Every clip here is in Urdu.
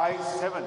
i7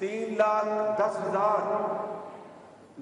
3,10,000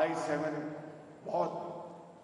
i7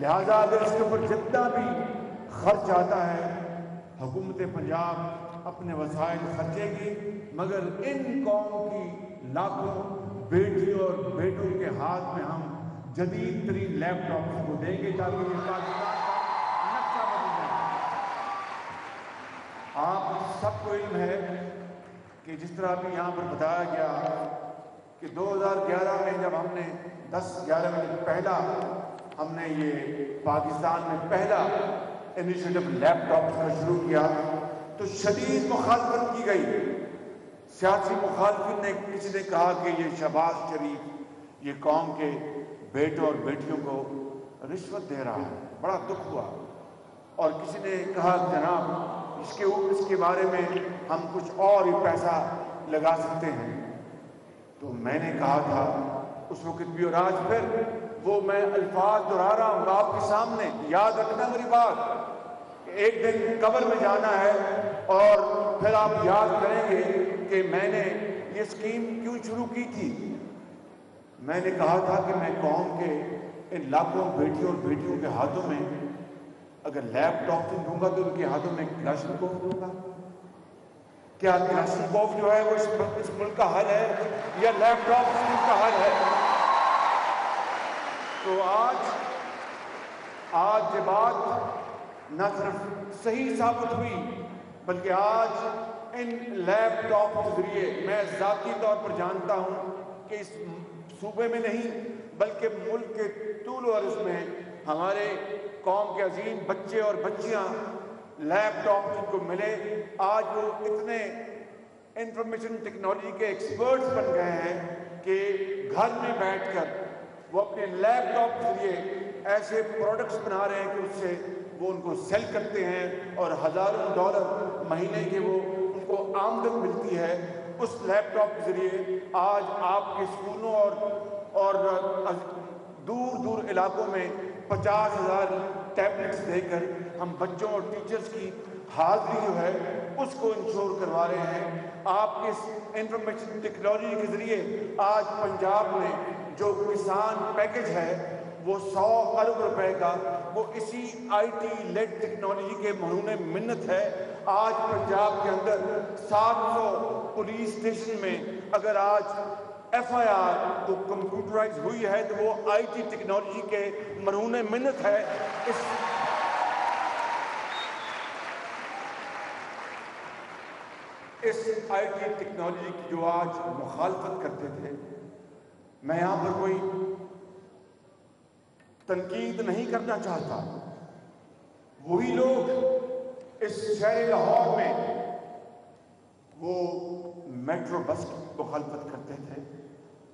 لہٰذا اگر اس کے اوپر جتنا بھی خرچ آتا ہے حکومت پنجاب اپنے وسائل خرچے گی، مگر ان قوم کی لاکھوں بیٹیوں اور بیٹوں کے ہاتھ میں ہم جدید ترین لیپ ٹاپس کو دیں گے تاکہ یہ پاکستان کا نقشہ بدل جائے۔ آپ سب کو علم ہے کہ جس طرح ابھی یہاں پر بتایا گیا کہ 2011 میں جب ہم نے 10-11 میں پہلا ہم نے یہ پاکستان میں پہلا انیشیٹو لیپ ٹاپ کا شروع کیا تو شدید مخالفت کی گئی۔ سیاسی مخالفین نے کسی نے کہا کہ یہ شہباز شریف یہ قوم کے بیٹوں اور بیٹیوں کو رشوت دے رہا ہے، بڑا دکھ ہوا۔ اور کسی نے کہا جناب اس کے بارے میں ہم کچھ اور ہی پیسہ لگا سکتے ہیں۔ تو میں نے کہا تھا اس وقت بھی اور آج پھر وہ میں الفاظ دہرا رہا ہوں آپ کے سامنے، یاد رکھنا میری بات کہ ایک دن قبر میں جانا ہے اور پھر آپ یاد کریں گے کہ میں نے یہ اسکیم کیوں شروع کی تھی۔ میں نے کہا تھا کہ میں قوم کے ان لاکھوں بیٹیوں اور بیٹیوں کے ہاتھوں میں اگر لیپ ٹاپ دوں گا تو ان کے ہاتھوں میں کلاشنکوف دوں گا۔ کیا کلاشنکوف جو ہے وہ اس ملک کا حل ہے یا لیپ ٹاپ اس ملک کا حل ہے؟ تو آج یہ بات نہ صرف صحیح ثابت ہوئی بلکہ آج ان لیپ ٹاپ کے ذریعے میں ذاتی طور پر جانتا ہوں کہ اس صوبے میں نہیں بلکہ ملک کے طول و عرض میں ہمارے قوم کے عظیم بچے اور بچیاں لیپ ٹاپ جن کو ملے آج وہ اتنے انفارمیشن ٹیکنالوجی کے ایکسپرٹس بن گئے ہیں کہ گھر میں بیٹھ کر وہ اپنے لیپ ٹاپ کے ذریعے ایسے پروڈکٹس بنا رہے ہیں کہ اس سے وہ ان کو سیل کرتے ہیں اور ہزاروں ڈالر مہینے کے وہ ان کو آمدن ملتی ہے۔ اس لیپ ٹاپ کے ذریعے آج آپ کے اسکولوں اور دور دور علاقوں میں 50,000 ٹیبلٹس دے کر ہم بچوں اور ٹیچرز کی حاضری جو ہے اس کو انشور کروا رہے ہیں۔ آپ کے اس انفارمیشن ٹیکنالوجی کے ذریعے آج پنجاب میں جو کسان پیکج ہے وہ 100 ارب روپے کا وہ اسی آئی ٹی لیڈ ٹیکنالوجی کے مرہون منت ہے۔ آج پنجاب کے اندر 700 پولیس اسٹیشن میں اگر آج ایف آئی آر تو کمپیوٹرائز ہوئی ہے تو وہ آئی ٹی ٹیکنالوجی کے مرہون منت ہے۔ اس آئی ٹی ٹیکنالوجی کی جو آج مخالفت کرتے تھے، میں یہاں پر کوئی تنقید نہیں کرنا چاہتا، وہی لوگ اس شہر لاہور میں وہ میٹرو بس کی مخالفت کرتے تھے،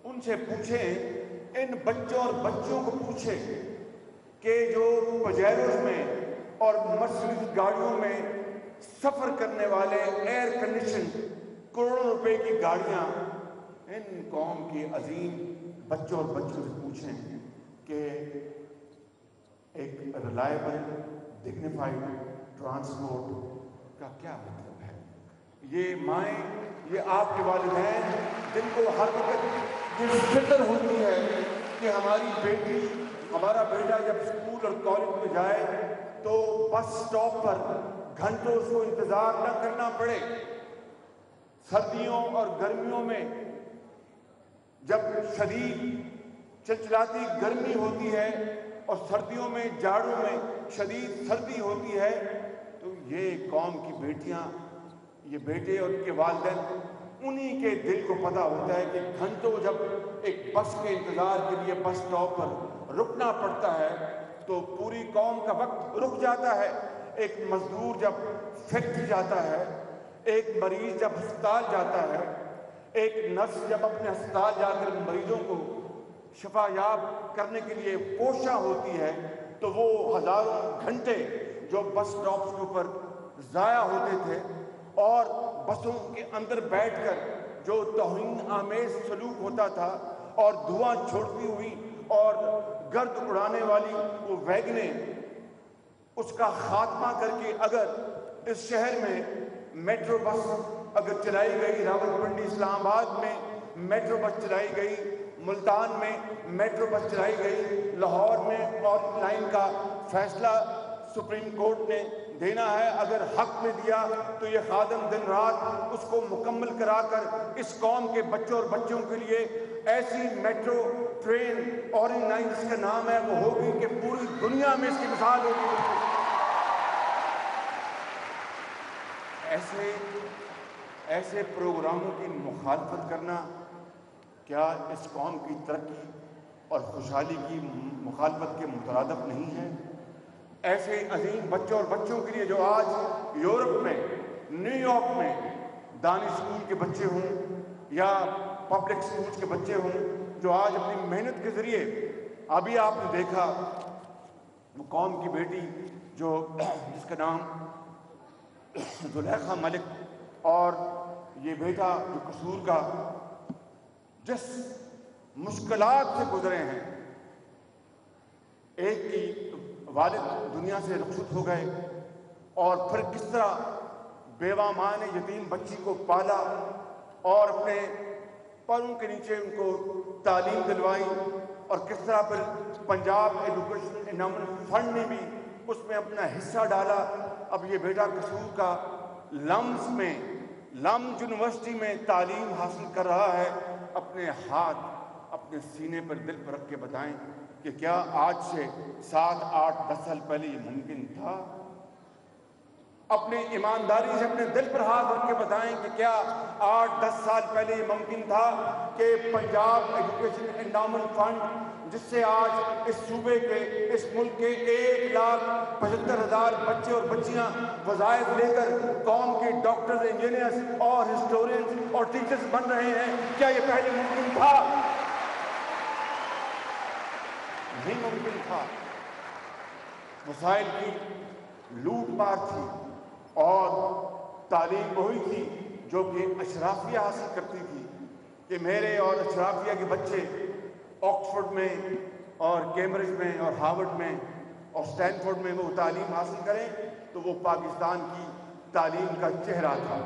ان سے پوچھیں، ان بچوں اور بچوں کو پوچھیں کہ جو پجیروز میں اور مرسڈیز گاڑیوں میں سفر کرنے والے ایئر کنڈیشن کروڑوں روپے کی گاڑیاں ان قوم کی عظیم بچوں اور بچوں سے پوچھیں کہ ایک ریلائبل ڈگنیفائڈ ٹرانسپورٹ کا کیا مطلب ہے۔ یہ مائیں، یہ آپ کے والدین جن کو ہر وقت یہ فکر ہوتی ہے کہ ہماری بیٹی ہمارا بیٹا جب اسکول اور کالج میں جائے تو بس سٹاپ پر گھنٹوں اس کو انتظار نہ کرنا پڑے۔ سردیوں اور گرمیوں میں جب شدید چلچلاتی گرمی ہوتی ہے اور سردیوں میں جاڑوں میں شدید سردی ہوتی ہے تو یہ قوم کی بیٹیاں، یہ بیٹے اور ان کے والدین، انہی کے دل کو پتہ ہوتا ہے کہ گھنٹوں جب ایک بس کے انتظار کے لیے بس سٹاپ پر رکنا پڑتا ہے تو پوری قوم کا وقت رک جاتا ہے۔ ایک مزدور جب فیکٹری جاتا ہے، ایک مریض جب ہسپتال جاتا ہے، ایک نرس جب اپنے ہسپتال جا کر مریضوں کو شفا یاب کرنے کے لیے کوشاں ہوتی ہے تو وہ ہزاروں گھنٹے جو بس سٹاپس کے اوپر ضائع ہوتے تھے اور بسوں کے اندر بیٹھ کر جو توہین آمیز سلوک ہوتا تھا اور دھواں چھوڑتی ہوئی اور گرد اڑانے والی وہ ویگنیں، اس کا خاتمہ کر کے اگر اس شہر میں میٹرو بس اگر چلائی گئی، راولپنڈی اسلام آباد میں میٹرو بس چلائی گئی، ملتان میں میٹرو بس چلائی گئی، لاہور میں آن لائن کا فیصلہ سپریم کورٹ نے دینا ہے، اگر حق میں دیا تو یہ خادم دن رات اس کو مکمل کرا کر اس قوم کے بچوں اور بچوں کے لیے ایسی میٹرو ٹرین اورنج لائن جس کا نام ہے وہ ہوگی کہ پوری دنیا میں اس کی مثال ہوگی۔ ایسے پروگراموں کی مخالفت کرنا کیا اس قوم کی ترقی اور خوشحالی کی مخالفت کے مترادف نہیں ہے؟ ایسے عظیم بچوں اور بچوں کے لیے جو آج یورپ میں، نیو یارک میں دانش اسکول کے بچے ہوں یا پبلک اسکول کے بچے ہوں، جو آج اپنی محنت کے ذریعے، ابھی آپ نے دیکھا وہ قوم کی بیٹی جو جس کا نام زلیخا ملک اور یہ بیٹا جو قصور کا جس مشکلات سے گزرے ہیں، ایک کی والد دنیا سے رخصت ہو گئے اور پھر کس طرح بیوہ ماں نے یتیم بچی کو پالا اور اپنے پروں کے نیچے ان کو تعلیم دلوائی، اور کس طرح پھر پنجاب ایجوکیشن انڈومنٹ فنڈ نے بھی اس میں اپنا حصہ ڈالا۔ اب یہ بیٹا قصور کا لمز یونیورسٹی میں تعلیم حاصل کر رہا ہے۔ اپنے ہاتھ اپنے سینے پر دل پر رکھ کے بتائیں کہ کیا آج سے 7 8 10 سال پہلے یہ ممکن تھا؟ اپنے ایمانداری سے اپنے دل پر ہاتھ رکھ کے بتائیں کہ کیا 8 10 سال پہلے یہ ممکن تھا کہ پنجاب ایجوکیشن انڈومنٹ فنڈ جس سے آج اس صوبے کے، اس ملک کے 1,75,000 بچے اور بچیاں وظائف لے کر قوم کے ڈاکٹرز، انجینئرز اور ہسٹورینز اور ٹیچرز بن رہے ہیں، کیا یہ پہلے ممکن تھا؟ نہیں ممکن تھا۔ وسائل کی لوٹ مار تھی اور تعلیم وہی تھی جو کہ اشرافیہ حاصل کرتی تھی کہ میرے اور اشرافیہ کے بچے آکسفورڈ میں اور کیمبرج میں اور ہارورڈ میں اور سٹینفورڈ میں وہ تعلیم حاصل کریں تو وہ پاکستان کی تعلیم کا چہرہ تھا۔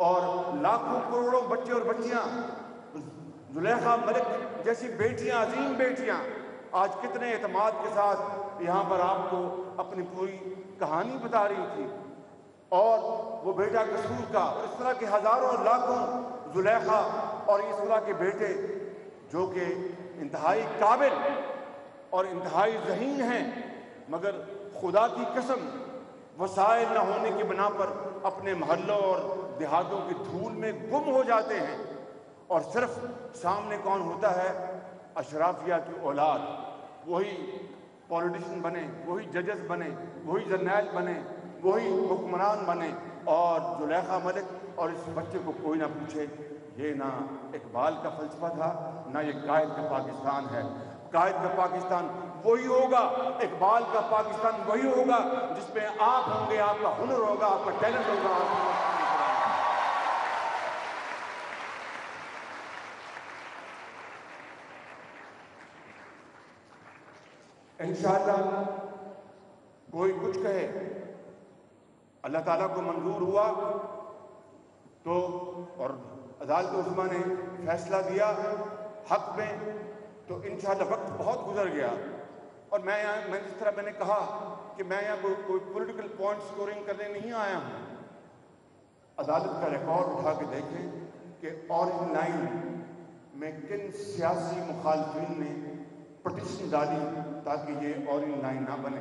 اور لاکھوں کروڑوں بچے اور بچیاں، زلیخا ملک جیسی بیٹیاں، عظیم بیٹیاں آج کتنے اعتماد کے ساتھ یہاں پر آپ کو اپنی پوری کہانی بتا رہی تھی، اور وہ بیٹا قصور کا، اور اس طرح کے ہزاروں لاکھوں زلیخا اور اس طرح کے بیٹے جو کہ انتہائی قابل اور انتہائی ذہین ہیں، مگر خدا کی قسم وسائل نہ ہونے کی بنا پر اپنے محلوں اور دیہاتوں کی دھول میں گم ہو جاتے ہیں، اور صرف سامنے کون ہوتا ہے؟ اشرافیہ کی اولاد، وہی پولیٹیشن بنے، وہی ججز بنے، وہی جرنیل بنے، وہی حکمران بنے، اور زلیخا ملک اور اس بچے کو کوئی نہ پوچھے۔ یہ نہ اقبال کا فلسفہ تھا، نہ یہ قائد کا پاکستان ہے۔ قائد کا پاکستان وہی ہوگا، اقبال کا پاکستان وہی ہوگا جس میں آپ ہوں گے، آپ کا ہنر ہوگا، آپ کا ٹیلنٹ ہوگا، آپ کا انشاءاللہ کوئی کچھ کہے، اللہ تعالیٰ کو منظور ہوا تو، اور عدالت عظمیٰ نے فیصلہ دیا حق میں، تو انشاءاللہ وقت بہت گزر گیا، اور میں جس طرح میں نے کہا کہ میں یہاں کوئی پولیٹیکل پوائنٹ سکورنگ کرنے نہیں آیا ہوں۔ عدالت کا ریکارڈ اٹھا کے دیکھیں کہ اورنج لائن میں کن سیاسی مخالفین نے پٹیشن ڈالی تاکہ یہ اورنج لائن نہ بنے،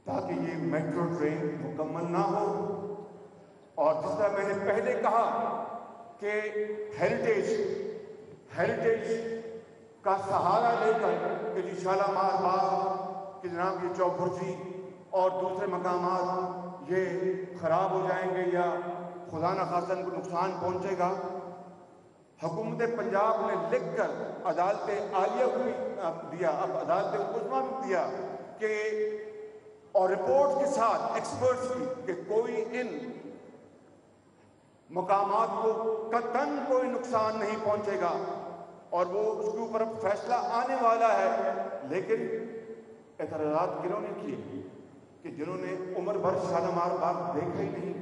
تاکہ یہ میٹرو ٹرین مکمل نہ ہو۔ اور جس طرح میں نے پہلے کہا کہ ہیریٹیج کا سہارا لے کر کہ جی شالامار باغ کہ جناب یہ چوبھرجی اور دوسرے مقامات یہ خراب ہو جائیں گے یا خدا نخواستہ ان کو نقصان پہنچے گا، حکومت پنجاب نے لکھ کر عدالت عالیہ کو بھی دیا، اب عدالت عظمیٰ بھی دیا کہ، اور رپورٹ کے ساتھ ایکسپرٹس کی، کہ کوئی ان مقامات کو قطعاً کوئی نقصان نہیں پہنچے گا، اور وہ اس کے اوپر اب فیصلہ آنے والا ہے۔ لیکن اعتراضات کنہوں نے کیے؟ کہ جنہوں نے عمر بھر شالامار باغ دیکھا ہی نہیں،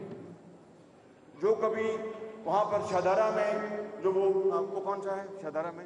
جو کبھی وہاں پر شادارہ میں جو وہ کون سا ہے شادارہ میں،